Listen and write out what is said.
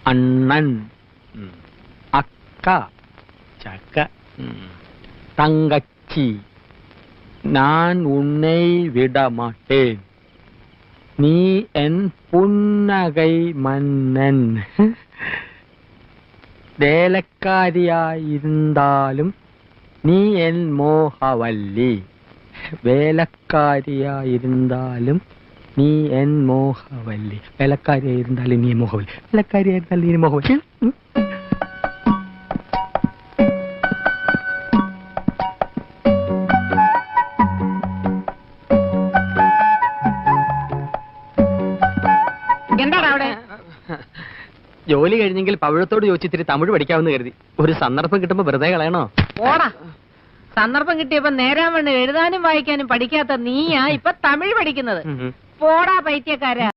അണ്ണൻ, അക്ക, ചക്ക. തങ്കച്ചി, ഞാൻ ഉന്നെ വിടമാട്ടേൻ, നീ എൻ പുന്നകൈ മന്നൻ. വേലക്കാരിയായിരുന്നാലും നീ എൻ മോഹവല്ലി. വേലക്കാരിയായിരുന്നാലും നീ എൻ മോഹവല്ലി. വേലക്കാരിയായിരുന്നാലും നീ മോഹവല്ലി. വേലക്കാരിയായിരുന്നാലും നീ മോഹവല്ലി. എന്താണ് അവിടെ? ജോലി കഴിഞ്ഞെങ്കിൽ പവിഴത്തോട് ചോദിച്ചിത്തിരി തമിഴ് പഠിക്കാമെന്ന് കരുതി. ഒരു സന്ദർഭം കിട്ടുമ്പോ വെറുതെ കളയണോ? ഓടാ, സന്ദർഭം കിട്ടിയപ്പോ നേരാൻ വേണ്ടി എഴുതാനും വായിക്കാനും പഠിക്കാത്ത നീയാ ഇപ്പൊ തമിഴ് പഠിക്കുന്നത്. പോടാ പൈത്യക്കാരാ.